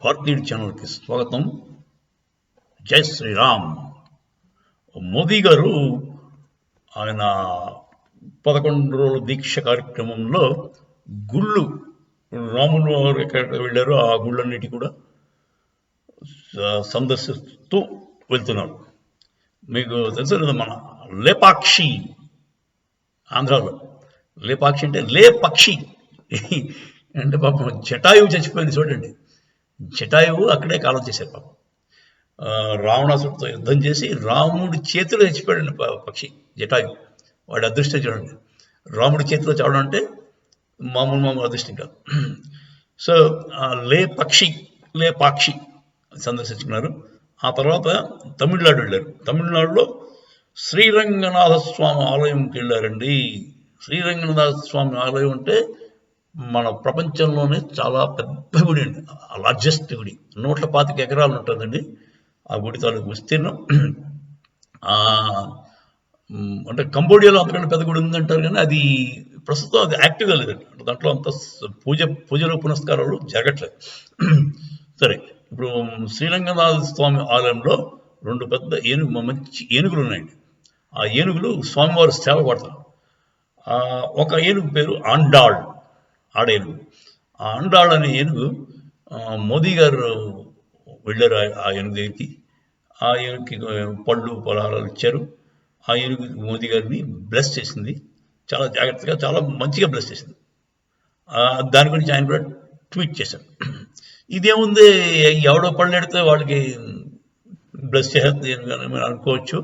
భారతీయుడి ఛానల్కి స్వాగతం. జై శ్రీరామ్. మోదీ గారు ఆయన 11 రోజుల దీక్ష కార్యక్రమంలో గుళ్ళు, రాములు వారు ఎక్కడ వెళ్ళారో ఆ గుళ్ళన్నిటి కూడా సందర్శిస్తూ వెళ్తున్నారు. మీకు తెలుసు కదా, మన లేపాక్షి, ఆంధ్రాలో లేపాక్షి అంటే లే పక్షి అంటే పాపం జటాయువు చచ్చిపోయింది చూడండి. జటాయువు అక్కడే కాలం చేశారు పాపం. రావణాసుడితో యుద్ధం చేసి రాముడి చేతిలో చచ్చిపోయాడు పక్షి జటాయువు. వాడి అదృష్టం చూడండి. రాముడి చేతిలో చావడం అంటే మామూలు అదృష్టం కాదు. సో లే పాక్షి సందర్శించుకున్నారు. ఆ తర్వాత తమిళనాడు వెళ్ళారు. తమిళనాడులో శ్రీరంగనాథ స్వామి ఆలయంకి వెళ్ళారండి. శ్రీరంగనాథ స్వామి ఆలయం అంటే మన ప్రపంచంలోనే చాలా పెద్ద గుడి అండి, లార్జెస్ట్ గుడి. 125 ఎకరాలు ఉంటుందండి ఆ గుడి తాలూకు విస్తీర్ణం. అంటే కంబోడియాలో అంతకంటే పెద్ద గుడి ఉందంటారు, కానీ అది ప్రస్తుతం అది యాక్టివ్గా లేదండి. దాంట్లో అంత పూజలు పునస్కారాలు జరగట్లేదు. సరే, ఇప్పుడు శ్రీరంగనాథ స్వామి ఆలయంలో 2 పెద్ద మంచి ఏనుగులు ఉన్నాయండి. ఆ ఏనుగులు స్వామివారు సేవ పడతారు. ఒక ఏనుగు పేరు ఆండాళ్, ఆడేనుగు. ఆ ఆండాళ్ అనే ఏనుగు మోదీ గారు వెళ్ళారు ఆ ఏనుగు దగ్గరికి. ఆ ఏనుగుకి పళ్ళు పలహారాలు ఇచ్చారు. ఆ ఏనుగు మోదీ గారిని బ్లెస్ చేసింది. చాలా జాగ్రత్తగా, చాలా మంచిగా బ్లెస్ చేసింది. దాని గురించి ఆయన కూడా ట్వీట్ చేశారు. ఇదేముంది, ఎవడో పళ్ళు ఎడితే వాళ్ళకి బ్లెస్ చేస్తుంది అని అనుకోవచ్చు,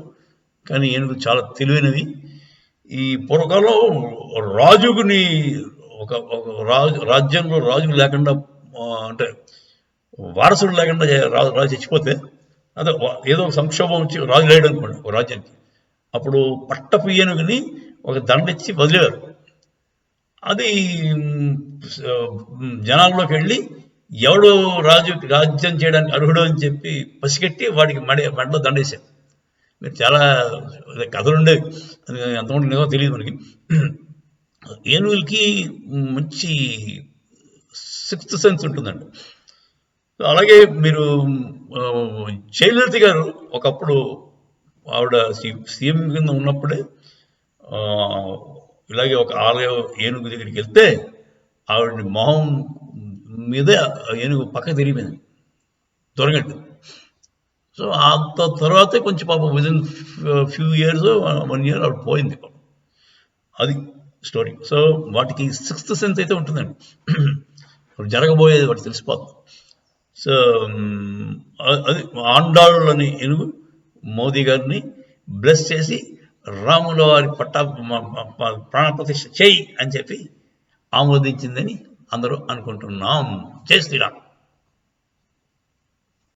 కానీ ఏనుగు చాలా తెలివైనవి. ఈ పూర్వకాలం రాజుని ఒక రాజ్యంలో రాజులు లేకుండా, అంటే వారసుడు లేకుండా రాజు చచ్చిపోతే, అదే ఏదో ఒక సంక్షోభం వచ్చి రాజు లేడు అనుకోండి ఒక రాజ్యానికి, అప్పుడు పట్టపు ఏనుగుని ఒక దండిచ్చి వదిలేవారు. అది జనాల్లోకి వెళ్ళి ఎవడు రాజ్యం చేయడానికి అర్హుడు అని చెప్పి పసిగట్టి వాడికి మెడలో దండేశారు. మీరు చాలా కథలు ఉండేవి, అది ఎంతమంది నిజమో తెలియదు మనకి. ఏనుగులకి మంచి 6th సెన్స్ ఉంటుందండి. అలాగే మీరు జయలలిత గారు ఒకప్పుడు ఆవిడ సీఎం కింద ఉన్నప్పుడే ఇలాగే ఒక ఆలయం ఏనుగు దగ్గరికి వెళ్తే ఆవిడ మొహం మీదే ఏనుగు పక్క తిరిగిపోయింది, దొరకండి. సో అంత తర్వాతే కొంచెం పాపం విదిన్ ఫ్యూ ఇయర్స్ 1 year ఆవిడ పోయింది పాపం. అది స్టోరీ. సో వాటికి 6th సెన్స్ అయితే ఉంటుందండి, జరగబోయేది వాటికి తెలిసిపోతుంది. సో అది ఆండాళ్ళు అని ఏనుగు మోదీ గారిని బ్లెస్ చేసి రాముల వారి ప్రాణప్రతిష్ఠ చేయి అని చెప్పి ఆమోదించిందని అందరూ అనుకుంటున్నాం. జై శ్రీరామ్.